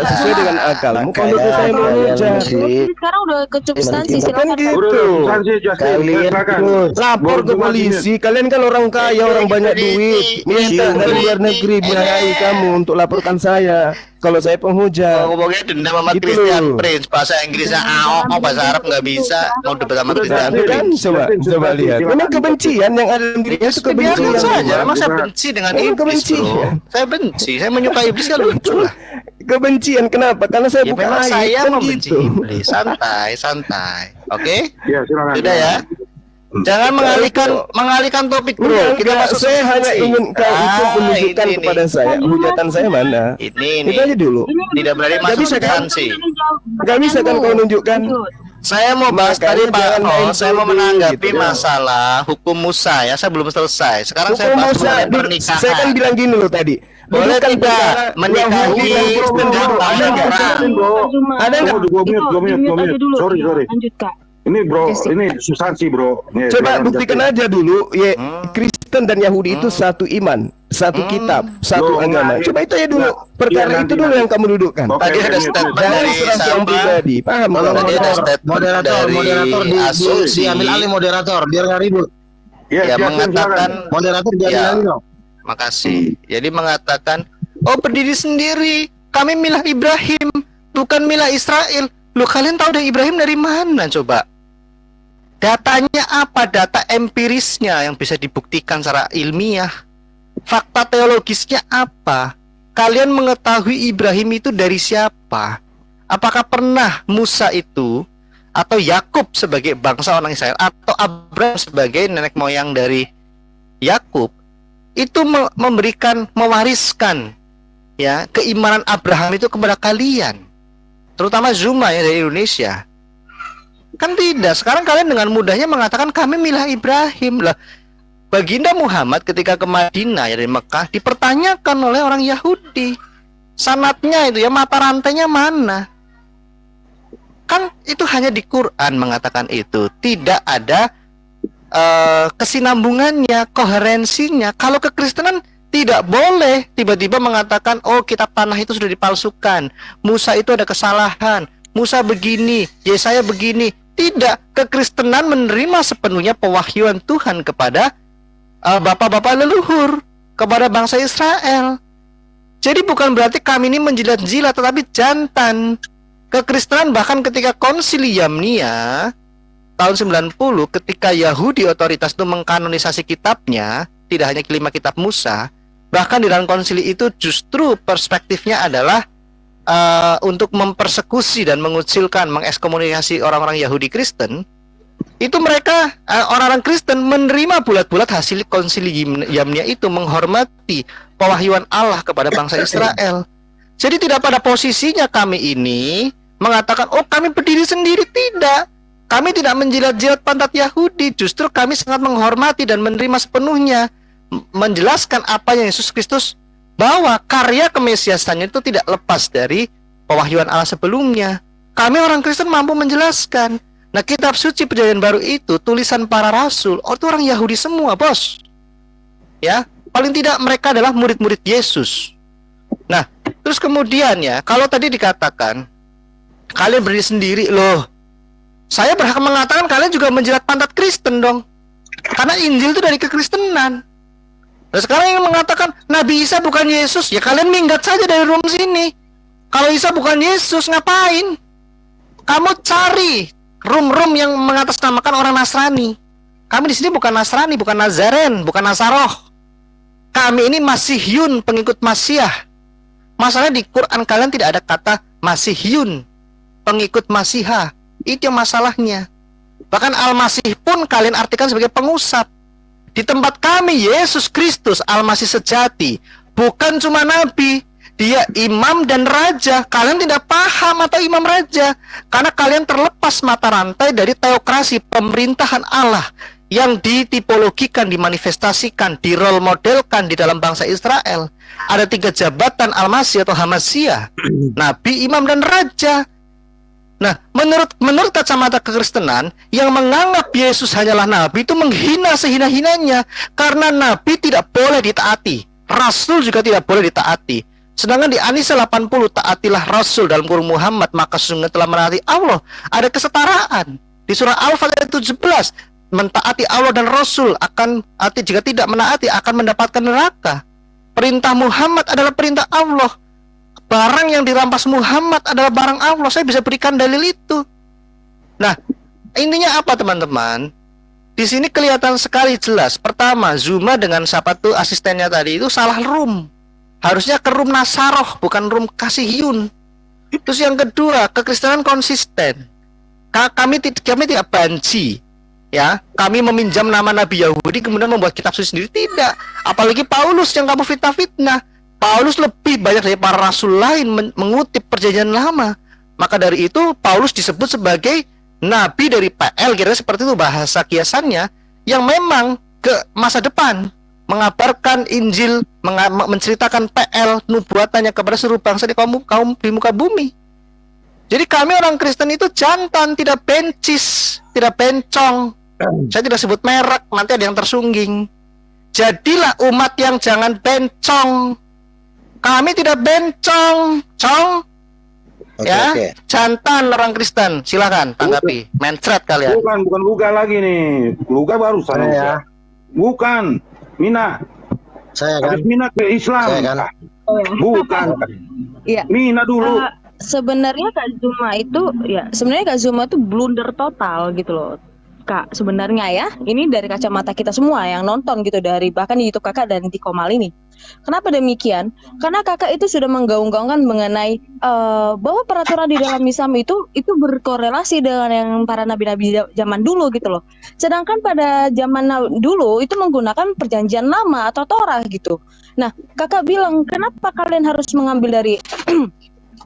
sesuai dengan akalmu. Kalau Makanya saya mau kalian hujat, muslim Sekarang udah ke substansi, Kan kan silakan. gitu. kalian Lapor ke polisi. Kalian kan orang kaya, orang banyak duit. Minta dari luar negeri biayai kamu untuk laporkan saya. Kalau saya penghujat. Ngomongnya dendam sama Gitu Christian loh. Prince, bahasa Inggrisnya AO, bahasa Arab nggak bisa, mau debat sama Christian Ya kan, Prince. coba lihat. Memang kebencian yang ada dalam diri itu Biasa kebencian. saja, emang saya benci dengan Emang iblis, kebencian. bro. Saya benci, saya menyukai iblis kan lucu lah. Kebencian kenapa? Karena saya Ya bukan memang aib, saya kan membenci gitu. iblis, santai. Oke? Ya, silakan. Sudah ya. Jangan mengalihkan topik, bro. Kita Enggak, masuk saya hanya substansi. ingin kau itu menunjukkan ini kepada saya hujatan saya mana. Ini Itu aja dulu. tidak berani masuk bisa kan? substansi. Nggak bisa kan kau nunjukkan? Saya mau bahas Makanya tadi Pak jangan main Oh, saya mau tuduh menanggapi gitu. masalah hukum Musa ya. Saya belum selesai. Sekarang saya Hukum bahas Musa, mengenai pernikahan. saya kan bilang gini loh tadi. Boleh Bukan tidak perkara menikahi Yahudi dan Kristen dulu. dengan Ada nggak? orang? Ada nggak? Dua menit. Sorry. Lanjut, Kak. Ini bro, ini substansi bro. Nih, Coba silakan, buktikan Justin. aja dulu, ya Kristen dan Yahudi itu satu iman, satu kitab, satu Loh, agama. enggak, Coba itu aja dulu. enggak. Perkara Iya, itu nanti. dulu yang kamu dudukkan. Oke, Tadi ada ini, statement Jangan dari serang siapa? pribadi, paham? Tolong Tadi ada statement moderator dari di asumsi diambil alih moderator biar nggak ribut. Yes, ya Justin, mengatakan silakan. Moderator diambil Ya. alih dong. makasih. Jadi mengatakan, oh berdiri sendiri, kami milah Ibrahim, bukan milah Israel. Lu kalian tahu dari Ibrahim dari mana coba? Datanya apa? Data empirisnya yang bisa dibuktikan secara ilmiah. Fakta teologisnya apa? Kalian mengetahui Ibrahim itu dari siapa? Apakah pernah Musa itu atau Yakub sebagai bangsa orang Israel atau Abraham sebagai nenek moyang dari Yakub itu mewariskan ya keimanan Abraham itu kepada kalian, terutama Zuma ya dari Indonesia? Kan tidak. Sekarang kalian dengan mudahnya mengatakan kami milah Ibrahim lah. Baginda Muhammad ketika ke Madinah ya dari Mekah dipertanyakan oleh orang Yahudi, sanatnya itu ya, mata rantainya mana? Kan itu hanya di Quran mengatakan itu, tidak ada kesinambungannya, koherensinya. Kalau kekristenan tidak boleh tiba-tiba mengatakan oh kitab tanah itu sudah dipalsukan, Musa itu ada kesalahan, Musa begini, Yesaya begini. Tidak, kekristenan menerima sepenuhnya pewahyuan Tuhan kepada bapak-bapak leluhur, kepada bangsa Israel. Jadi bukan berarti kami ini menjilat-jilat, tetapi jantan. Kekristenan bahkan ketika konsili Yamnia tahun 90, ketika Yahudi otoritas itu mengkanonisasi kitabnya, tidak hanya kelima kitab Musa, bahkan di dalam konsili itu justru perspektifnya adalah untuk mempersekusi dan mengucilkan, mengekskomunikasi orang-orang Yahudi Kristen. Itu mereka, orang-orang Kristen menerima bulat-bulat hasil konsili Yamnia itu, menghormati pewahyuan Allah kepada bangsa Israel. Jadi tidak pada posisinya kami ini mengatakan, oh kami berdiri sendiri. Tidak, kami tidak menjilat-jilat pantat Yahudi. Justru kami sangat menghormati dan menerima sepenuhnya, menjelaskan apa yang Yesus Kristus, bahwa karya kemesiasannya itu tidak lepas dari pewahyuan Allah sebelumnya. Kami orang Kristen mampu menjelaskan. Nah, kitab suci Perjanjian Baru itu tulisan para rasul, itu orang Yahudi semua, bos. Ya, paling tidak mereka adalah murid-murid Yesus. Nah, terus kemudian ya, kalau tadi dikatakan kalian berdiri sendiri loh, saya berhak mengatakan kalian juga menjilat pantat Kristen dong, karena Injil itu dari kekristenan. Nah sekarang yang mengatakan Nabi Isa bukan Yesus, ya kalian minggat saja dari room sini. Kalau Isa bukan Yesus, ngapain? Kamu cari room-room yang mengatasnamakan orang Nasrani. Kami di sini bukan Nasrani, bukan Nazaren, bukan Nasaroh. Kami ini Masihiyun, pengikut Masiah. Masalahnya di Quran kalian tidak ada kata Masihiyun, pengikut Masiha. Itu yang masalahnya. Bahkan Al-Masih pun kalian artikan sebagai pengusap. Di tempat kami Yesus Kristus Al-Masih sejati bukan cuma nabi, dia imam dan raja. Kalian tidak paham atau imam raja karena kalian terlepas mata rantai dari teokrasi pemerintahan Allah yang ditipologikan, dimanifestasikan, dirole modelkan di dalam bangsa Israel. Ada 3 jabatan Al-Masih atau Hamasiyah, nabi, imam, dan raja. Nah, menurut kacamata kekristenan, yang menganggap Yesus hanyalah nabi itu menghina sehina-hinanya, karena nabi tidak boleh ditaati, rasul juga tidak boleh ditaati. Sedangkan di An-Nisa 80, taatilah Rasul dalam kurung Muhammad, maka sesungguhnya telah menaati Allah. Ada kesetaraan. Di surah Al-Fatihah 17, mentaati Allah dan Rasul akan jika tidak menaati akan mendapatkan neraka. Perintah Muhammad adalah perintah Allah. Barang yang dirampas Muhammad adalah barang Allah. Saya bisa berikan dalil itu. Nah, intinya apa teman-teman? Di sini kelihatan sekali jelas. Pertama, Zuma dengan siapa tuh asistennya tadi itu salah room. Harusnya ke room Nasaroh, bukan room Kasihiyun. Terus yang kedua, kekristenan konsisten. Kami tidak banci, ya. Kami meminjam nama Nabi Yahudi kemudian membuat kitab suci sendiri, tidak. Apalagi Paulus yang kamu fitnah-fitnah. Paulus lebih banyak dari para rasul lain mengutip perjanjian lama. Maka dari itu Paulus disebut sebagai nabi dari PL, kira-kira seperti itu bahasa kiasannya, yang memang ke masa depan mengabarkan Injil, menceritakan PL nubuatannya kepada seluruh bangsa di kaum di muka bumi. Jadi kami orang Kristen itu jantan, tidak bencis, tidak bencong. Saya tidak sebut merek, nanti ada yang tersungging. Jadilah umat yang jangan bencong. Kami tidak bencong, ya. Oke. Jantan orang Kristen, silakan tanggapi. Mencret kalian. Bukan Luga lagi nih. Luga baru sana ya. Bukan. Mina. Saya kan. Habis Mina ke Islam. Saya kan. Bukan. Iya. Mina dulu. Sebenarnya Kak Zuma itu blunder total gitu loh. Kak, sebenarnya ya, ini dari kacamata kita semua yang nonton gitu, dari bahkan di YouTube Kakak dan di Komal ini. Kenapa demikian? Karena Kakak itu sudah menggaung-gaungkan mengenai bahwa peraturan di dalam Islam itu berkorelasi dengan yang para nabi-nabi zaman dulu gitu loh. Sedangkan pada zaman dulu itu menggunakan perjanjian lama atau Torah gitu. Nah, Kakak bilang, kenapa kalian harus mengambil dari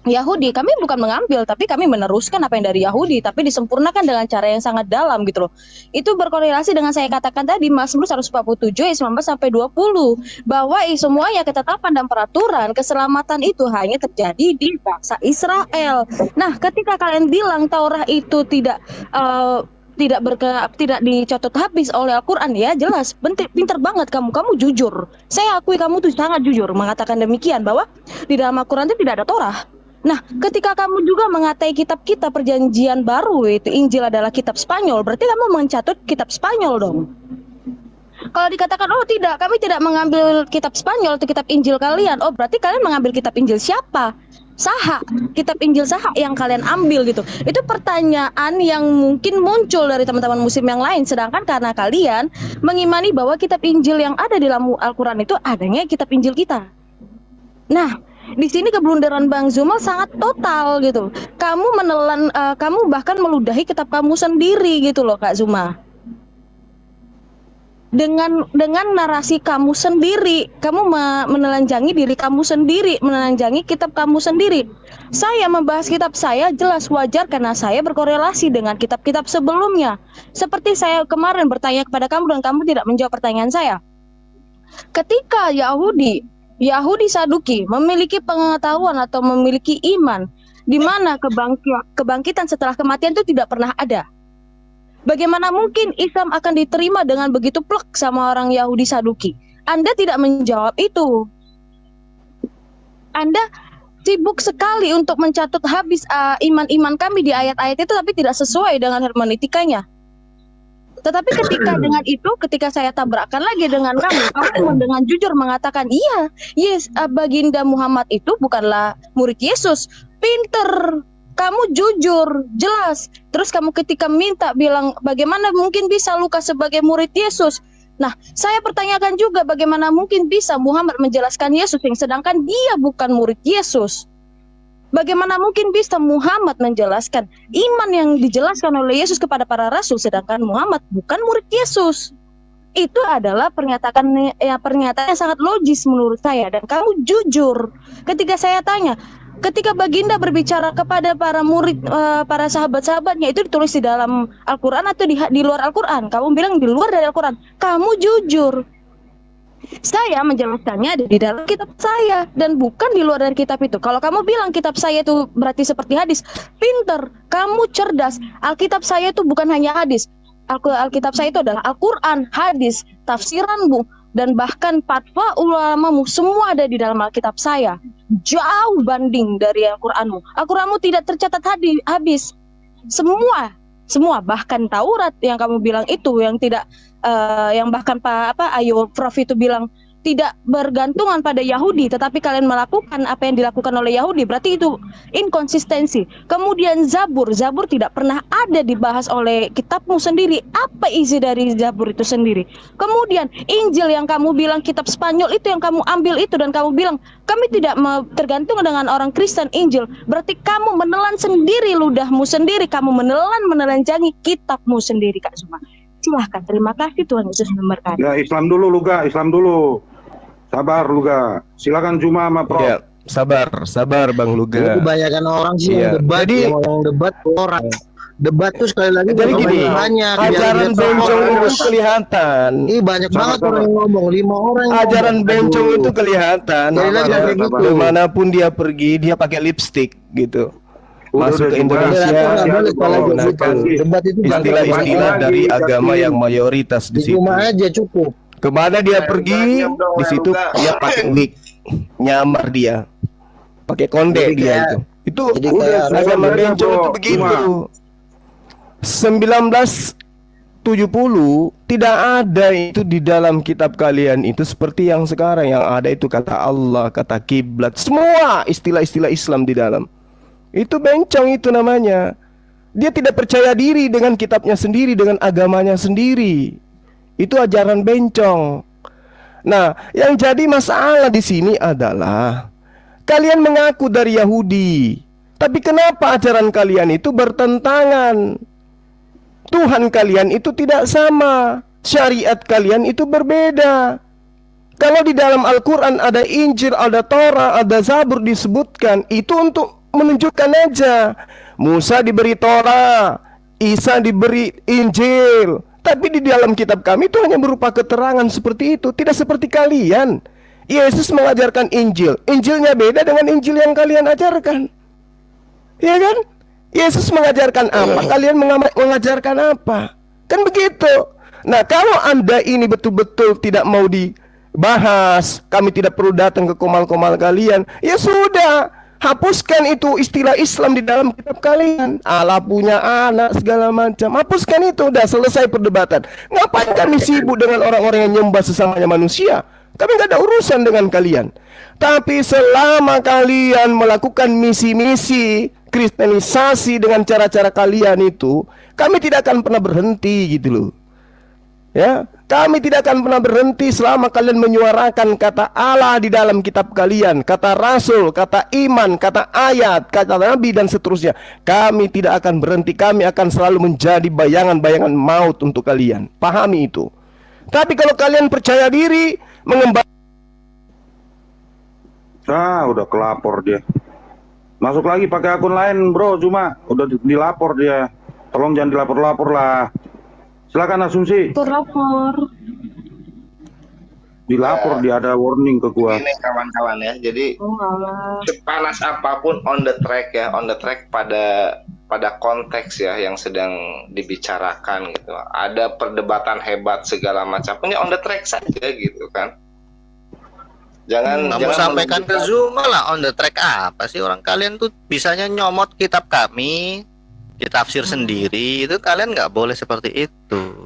Yahudi? Kami bukan mengambil, tapi kami meneruskan apa yang dari Yahudi, tapi disempurnakan dengan cara yang sangat dalam gitu loh. Itu berkorelasi dengan saya katakan tadi Mazmur 147 ayat 19 sampai 20 bahwa semuanya ketetapan dan peraturan keselamatan itu hanya terjadi di bangsa Israel. Nah, ketika kalian bilang Taurat itu tidak dicatat habis oleh Al-Quran, ya jelas pinter banget kamu jujur. Saya akui kamu tuh sangat jujur mengatakan demikian, bahwa di dalam Al-Quran itu tidak ada Torah. Nah, ketika kamu juga mengatai kitab-kitab perjanjian baru itu Injil adalah kitab Spanyol, berarti kamu mencatut kitab Spanyol dong. Kalau dikatakan, oh tidak, kami tidak mengambil kitab Spanyol atau kitab Injil kalian, oh berarti kalian mengambil kitab Injil siapa? Saha, kitab Injil Saha yang kalian ambil gitu. Itu pertanyaan yang mungkin muncul dari teman-teman muslim yang lain. Sedangkan karena kalian mengimani bahwa kitab Injil yang ada di dalam Al-Quran itu adanya kitab Injil kita. Nah, di sini keblunderan Bang Zuma sangat total gitu. Kamu menelan, kamu bahkan meludahi kitab kamu sendiri gitu loh Kak Zuma. Dengan narasi kamu sendiri, kamu menelanjangi diri kamu sendiri, menelanjangi kitab kamu sendiri. Saya membahas kitab saya jelas wajar karena saya berkorelasi dengan kitab-kitab sebelumnya. Seperti saya kemarin bertanya kepada kamu dan kamu tidak menjawab pertanyaan saya. Ketika Yahudi Saduki memiliki pengetahuan atau memiliki iman di mana kebangkitan setelah kematian itu tidak pernah ada. Bagaimana mungkin Islam akan diterima dengan begitu plek sama orang Yahudi Saduki? Anda tidak menjawab itu. Anda sibuk sekali untuk mencatut habis iman-iman kami di ayat-ayat itu, tapi tidak sesuai dengan hermeneutikanya. Tetapi ketika saya tabrakkan lagi dengan kamu dengan jujur mengatakan, iya, baginda Muhammad itu bukanlah murid Yesus. Pinter, kamu jujur, jelas. Terus kamu ketika minta bilang, bagaimana mungkin bisa Lukas sebagai murid Yesus? Nah, saya pertanyakan juga, bagaimana mungkin bisa Muhammad menjelaskan Yesus yang sedangkan dia bukan murid Yesus? Bagaimana mungkin bisa Muhammad menjelaskan iman yang dijelaskan oleh Yesus kepada para rasul sedangkan Muhammad bukan murid Yesus? Itu adalah pernyataan yang sangat logis menurut saya, dan kamu jujur. Ketika saya tanya, ketika baginda berbicara kepada para murid, para sahabat-sahabatnya, itu ditulis di dalam Al-Quran atau di luar Al-Quran? Kamu bilang di luar dari Al-Quran. Kamu jujur. Saya menjelaskannya ada di dalam kitab saya dan bukan di luar dari kitab itu. Kalau kamu bilang kitab saya itu berarti seperti hadis, pinter, kamu cerdas. Alkitab saya itu bukan hanya hadis. Alkitab saya itu adalah Al-Quran, hadis, tafsiranmu, dan bahkan fatwa ulamamu semua ada di dalam Alkitab saya. Jauh banding dari Al-Qur'anmu. Al-Qur'anmu tidak tercatat habis. Semua bahkan Taurat yang kamu bilang itu yang tidak yang bahkan Prof itu bilang tidak bergantungan pada Yahudi, tetapi kalian melakukan apa yang dilakukan oleh Yahudi, berarti itu inkonsistensi. Kemudian Zabur tidak pernah ada dibahas oleh kitabmu sendiri. Apa isi dari Zabur itu sendiri? Kemudian Injil yang kamu bilang kitab Spanyol itu yang kamu ambil itu dan kamu bilang kami tidak tergantung dengan orang Kristen Injil, berarti kamu menelan sendiri ludahmu sendiri, kamu menelanjangi kitabmu sendiri, Kak Zuma. Silahkan, terima kasih, Tuhan Yesus memberkati. Ya, Islam dulu Luga, Islam dulu. Sabar Luga. Silakan Juma sama Prof. Ya, sabar Bang Ini Luga. kebanyakan orang sih Iya. yang debat, Jadi- yang debat orang. Debat tuh sekali lagi Jadi gini, banyak. ajaran bencong itu kelihatan. Banyak banget Sabar. orang yang ngomong, 5 orang yang Ajaran ngomong. bencong Aduh. itu kelihatan. Sekali lagi Ya, kayak gitu. Kemanapun dia pergi, dia pakai lipstick gitu. Masuk ke Juma. Indonesia, Moderator nggak boleh kalau menggunakan gitu. Debat itu istilah-istilah dari agama yang mayoritas di situ. Cuma aja cukup. Kemana dia pergi, di situ dia pakai wig, nyamar dia, pakai konde Jadi dia kayak- itu. Itu jadi kayak- agama Udah, bencong itu Bro. begitu. 1970 tidak ada itu di dalam kitab kalian itu seperti yang sekarang, yang ada itu kata Allah, kata kiblat, semua istilah-istilah Islam di dalam. Itu bencong itu namanya. Dia tidak percaya diri dengan kitabnya sendiri, dengan agamanya sendiri. Itu ajaran bencong. Nah, yang jadi masalah di sini adalah kalian mengaku dari Yahudi, tapi kenapa ajaran kalian itu bertentangan? Tuhan kalian itu tidak sama, syariat kalian itu berbeda. Kalau di dalam Al-Quran ada Injil, ada Torah, ada Zabur disebutkan, itu untuk menunjukkan aja Musa diberi Torah, Isa diberi Injil. Tapi di dalam kitab kami itu hanya berupa keterangan seperti itu, tidak seperti kalian. Yesus mengajarkan Injil, Injilnya beda dengan Injil yang kalian ajarkan. Ya kan? Yesus mengajarkan apa, kalian mengajarkan apa. Kan begitu. Nah, kalau Anda ini betul-betul tidak mau dibahas, kami tidak perlu datang ke komal-komal kalian, ya sudah, hapuskan itu istilah Islam di dalam kitab kalian. Allah punya anak segala macam. Hapuskan itu, udah selesai perdebatan. Ngapain kami sibuk dengan orang-orang yang nyembah sesamanya manusia? Kami nggak ada urusan dengan kalian. Tapi selama kalian melakukan misi-misi kristenisasi dengan cara-cara kalian itu, kami tidak akan pernah berhenti gitu loh. Ya, kami tidak akan pernah berhenti selama kalian menyuarakan kata Allah di dalam kitab kalian, kata Rasul, kata iman, kata ayat, kata Nabi dan seterusnya. Kami tidak akan berhenti, kami akan selalu menjadi bayangan-bayangan maut untuk kalian. Pahami itu. Tapi kalau kalian percaya diri, mengembangkan Udah kelapor dia. Masuk lagi pakai akun lain, Bro. Cuma udah dilapor dia. Tolong jangan dilapor-lapor lah. Silakan asumsi. Lapor. Dilapor dia, ada warning ke gua. Ini kawan-kawan ya, jadi Oh, alah. sepanas apapun on the track pada konteks ya yang sedang dibicarakan gitu. Ada perdebatan hebat segala macam, punya on the track saja gitu kan. Kamu sampaikan ke Zuma lah on the track apa sih, orang kalian tuh bisanya nyomot kitab kami, ditafsir sendiri, itu kalian nggak boleh seperti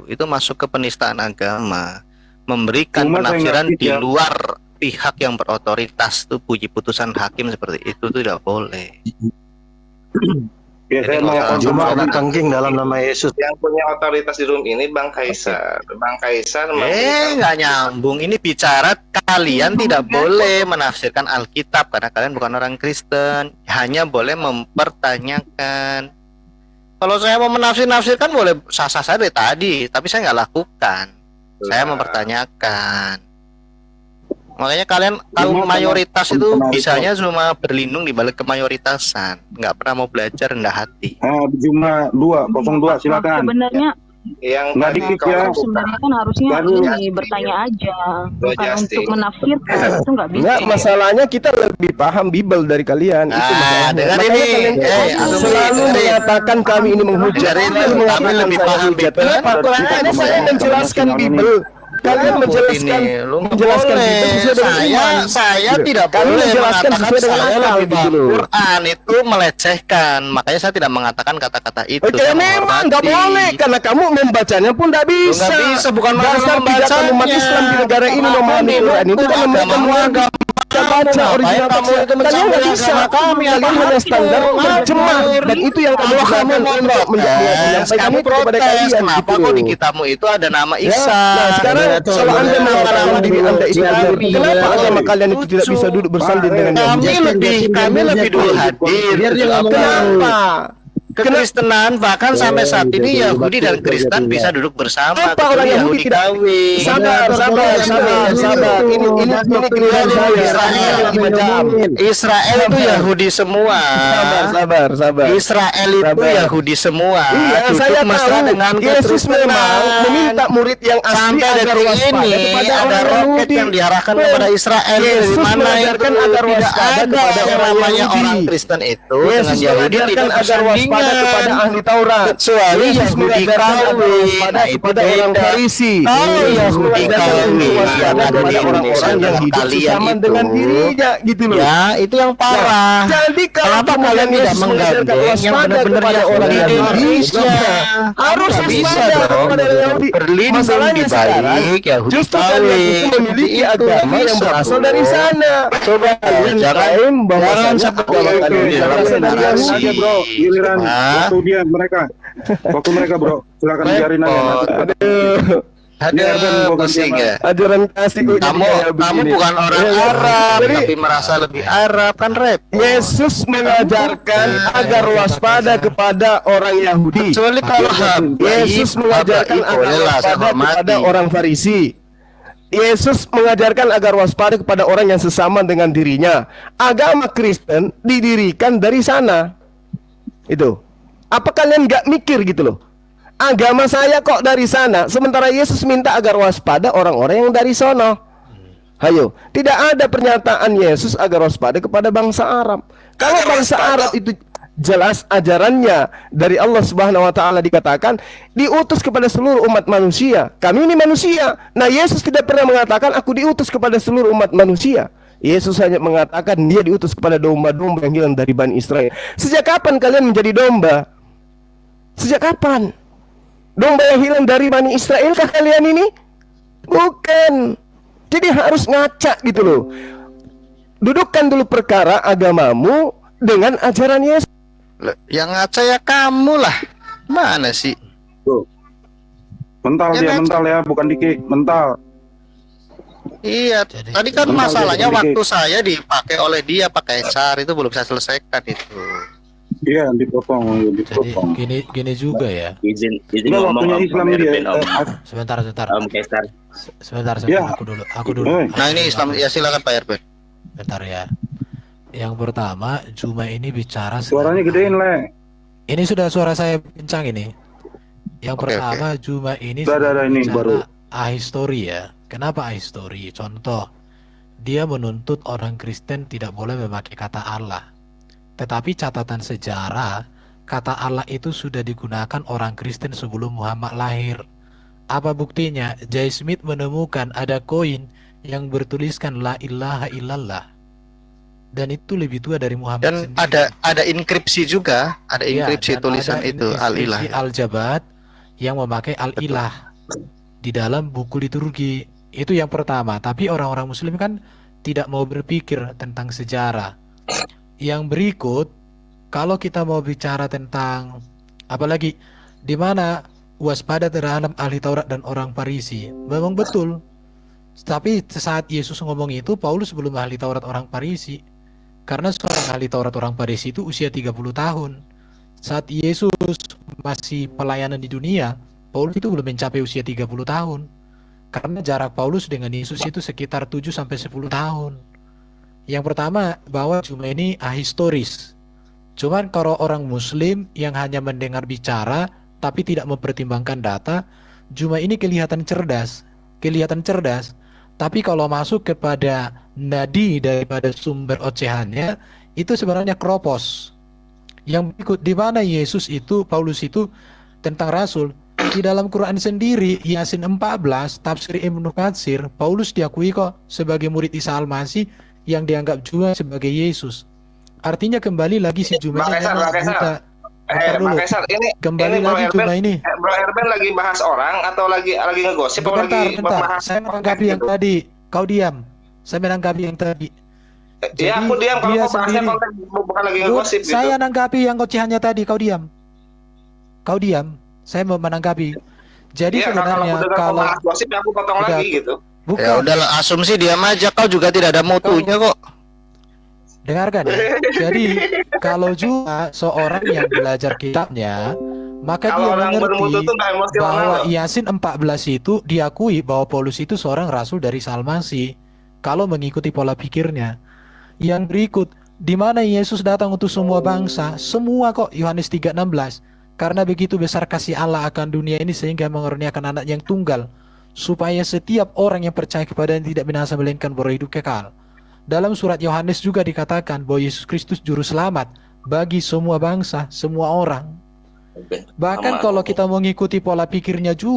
itu masuk ke penistaan agama, memberikan Cuma saya penafsiran ngerti di ya. luar pihak yang berotoritas tuh, puji putusan hakim seperti itu tuh tidak boleh. Ya, saya Jadi mau nggak usah Cuma konfirmasi. anak kengking dalam nama Yesus. Yang punya otoritas di room ini Bang Kaisar. Bang Kaisar memberikan- Nggak nyambung, ini bicara kalian tidak boleh menafsirkan Alkitab karena kalian bukan orang Kristen, hanya boleh mempertanyakan. Kalau saya mau menafsirkan boleh sah-sah saja dari tadi, tapi saya nggak lakukan. Saya mempertanyakan. Makanya kalian kalau mayoritas itu bisanya cuma berlindung di balik kemayoritasan, nggak pernah mau belajar rendah hati. Jumlah 202, silakan. Sebenarnya yang Nggak tadi dikit kau ya. lakukan. sebenarnya kan harusnya Baru. ini bertanya aja, bukan Justin. untuk menafsirkan. Itu nggak bisa. Enggak, masalahnya kita lebih paham Bible dari kalian. Itu Nah, masalahnya. dengar Makanya ini. kalian Asumsi, selalu dengerin. mengatakan kami ini menghujat. Dengerin, Kalian kami mengatakan lebih saya paham hujat. Bible. Kenapa? Karena saya menjelaskan Bible. kalian menjelaskan ini lu nggak menjelaskan boleh. kita sesuai dengan iman. Saya Gitu. tidak Kami boleh menjelaskan mengatakan sesuai dengan saya akal, lebih gitu paham loh. Quran, itu melecehkan. Makanya saya tidak mengatakan kata-kata itu. Oke, Saya memang nggak menghormati. boleh karena kamu membacanya pun nggak bisa. Nggak bisa, bukan masalah dasar pijakan umat membacanya. Islam di negara ini Kenapa memahami Quran itu kan mereka agama menganggap bisa baca Kenapa original kamu teksnya. itu Kalian nggak mencampuri bisa. agama kami? Kalian hanya standar terjemah dan itu yang kamu Kalau kamu gunakan mau untuk protes, menyampaikan kamu itu kepada protes. kalian. Kenapa gitu kok di loh. kitabmu itu ada nama Ya, Isa? nah sekarang kalau anda mengatakan diri anda itu kafir, kenapa agama kalian itu tidak bisa duduk bersanding dengan kami lebih dulu hadir. Biar dia ngomong. Kenapa? Kekristenan bahkan sampai saat ini Yahudi dan Kristen bisa duduk bersama. Apa orang Yahudi tidak kawin. sabar. Ini keliruan saya. Israel lagi macam. Israel itu Yahudi semua. Sabar. Israel itu Sabar. Yahudi semua. Iya, Duduk saya mesra tahu. dengan Yesus kekristenan. memang meminta murid yang asli Sampai agar detik waspada ini kepada ada orang roket Yahudi. yang diarahkan kepada Israel. Yesus Dari mana mengajarkan itu? agar Tidak waspada ada kepada yang orang namanya Yahudi. orang Kristen itu Yesus dengan Yahudi mengajarkan tidak agar waspada kepada ahli Taurat. kecuali Yesus Yahudi mengajarkan agar kawin. waspada Nah, itu kepada orang beda. Farisi. Kalau Yesus Yahudi mengajarkan kawin untuk waspada yang ada di kepada Indonesia orang-orang yang dalam hidup kalian sesaman itu, dengan dirinya gitu loh. Ya, itu yang parah. Jadi kalau Kenapa kemudian kalian tidak Yesus mengajarkan menggandeng yang waspada benar-benar kepada Yahudi orang di Yahudi? Indonesia? Harus Nggak bisa waspada dong. kepada orang Yahudi. Berlindung Masalahnya di sekarang balik Yahudi justru kawin. kalian itu memiliki Itu agama nggak yang bisa, berasal bro. dari sana. Coba Kalian jangan klaim bahwa jangan saya seperti agama itu kalian di dalam berasal dari narasi. Yahudi. aja bro, giliran Hah? waktu dia mereka, waktu mereka bro, silakan biarin aja. Repot. Aduh, Ada pusing ya. ajaran kasih kok Kamu jadi kayak kamu begini. bukan orang Ya, Arab jadi tapi merasa lebih Arab kan repot. Yesus mengajarkan agar waspada kepada orang Yahudi. Kecuali kalau Yesus mengajarkan agar waspada kepada orang Farisi. Yesus mengajarkan agar waspada kepada orang yang sesama dengan dirinya. Agama Kristen didirikan dari sana. Itu. Apa kalian nggak mikir gitu loh? Agama saya kok dari sana, sementara Yesus minta agar waspada orang-orang yang dari sono. Hayo, tidak ada pernyataan Yesus agar waspada kepada bangsa Arab. Kalau bangsa Arab itu jelas ajarannya dari Allah Subhanahu wa taala dikatakan diutus kepada seluruh umat manusia. Kami ini manusia. Nah, Yesus tidak pernah mengatakan aku diutus kepada seluruh umat manusia. Yesus hanya mengatakan dia diutus kepada domba-domba yang hilang dari Bani Israel. Sejak kapan kalian menjadi domba? Sejak kapan? Domba yang hilang dari Bani Israel kah kalian ini? Bukan. Jadi harus ngaca gitu loh. Dudukkan dulu perkara agamamu dengan ajaran Yesus. Yang ngaca ya kamu lah. Mana sih? Mental Ya, dia, kan? mental ya, bukan dikit, mental. Iya, tadi kan Bentar, masalahnya sedikit. waktu saya dipakai oleh dia pakai SAR itu belum saya selesaikan itu. Iya, dipotong, Jadi dipotong. gini juga ya. izin Enggak, ngomong waktunya Om, Islam Om dia. Erwin, Om. Sebentar. Kaisar. Sebentar. Ya. Aku dulu. Nah, ini Islam ya, silakan Pak RP. Bentar ya. Yang pertama, Juma ini bicara Suaranya gedein, Le. Ini sudah suara saya kencang ini. Yang Oke, pertama, Juma ini Dah, ini bicara baru. ahistori ya. Kenapa ahistori? Contoh, dia menuntut orang Kristen tidak boleh memakai kata Allah. Tetapi catatan sejarah, kata Allah itu sudah digunakan orang Kristen sebelum Muhammad lahir. Apa buktinya? Jay Smith menemukan ada koin yang bertuliskan La ilaha illallah. Dan itu lebih tua dari Muhammad Dan sendiri. ada inskripsi juga, ada Iya, inskripsi dan tulisan ada itu inskripsi Al-Ilah. Al-Jabat yang memakai Al-Ilah di dalam buku liturgi. Itu yang pertama. Tapi orang-orang Muslim kan tidak mau berpikir tentang sejarah. Yang berikut, kalau kita mau bicara tentang apalagi di mana waspada terhadap ahli Taurat dan orang Farisi, memang betul. Tapi saat Yesus ngomong itu, Paulus belum ahli Taurat orang Farisi. Karena seorang ahli Taurat orang Farisi itu usia 30 tahun. Saat Yesus masih pelayanan di dunia, Paulus itu belum mencapai usia 30 tahun. Karena jarak Paulus dengan Yesus itu sekitar 7-10 tahun. Yang pertama, bahwa Juma ini ahistoris. Cuman kalau orang Muslim yang hanya mendengar bicara tapi tidak mempertimbangkan data, Juma ini kelihatan cerdas. Tapi kalau masuk kepada nadi daripada sumber ocehannya, itu sebenarnya kropos. Yang berikut, di mana Yesus itu, Paulus itu tentang Rasul, Di dalam Quran sendiri, Yasin 14, tafsir Ibnu Katsir, Paulus diakui kok sebagai murid Isa Al-Masih yang dianggap juga sebagai Yesus. Artinya kembali lagi si Juma ini memang buta. Bentar dulu. Pak Kaisar, ini Kembali Bro lagi Erben, Juma ini. Bro Erben lagi bahas orang atau lagi ngegosip atau Bentar, lagi bentar. membahas Saya menanggapi yang gitu? tadi. Kau diam. Saya menanggapi yang tadi. Ya aku diam kalau dia kau bahasnya sendiri- konteks bukan lagi ngegosip gitu. Saya nanggapi yang ocehannya tadi. Kau diam. Kau diam. Saya mau menanggapi. Jadi Iya, kalau sebenarnya aku dengar kau kalau bahas gosip aku potong Udah. lagi gitu. Ya bukan, udahlah, asumsi diam aja, kau juga tidak ada mutunya kok. dengarkan ya. Jadi kalau juga seorang yang belajar kitabnya, maka Kalau dia orang bermutu mengerti tuh nggak emosional bahwa loh. Yasin 14 itu diakui bahwa Paulus itu seorang rasul dari Isa Al-Masih kalau mengikuti pola pikirnya. Yang berikut, di mana Yesus datang untuk semua bangsa, semua kok, Yohanes 3:16. Karena begitu besar kasih Allah akan dunia ini sehingga mengaruniakan anak yang tunggal, supaya setiap orang yang percaya kepadanya tidak binasa melainkan berhidup kekal. Dalam surat Yohanes juga dikatakan bahwa Yesus Kristus juru selamat bagi semua bangsa, semua orang. Bahkan kalau kita mengikuti pola pikirnya juga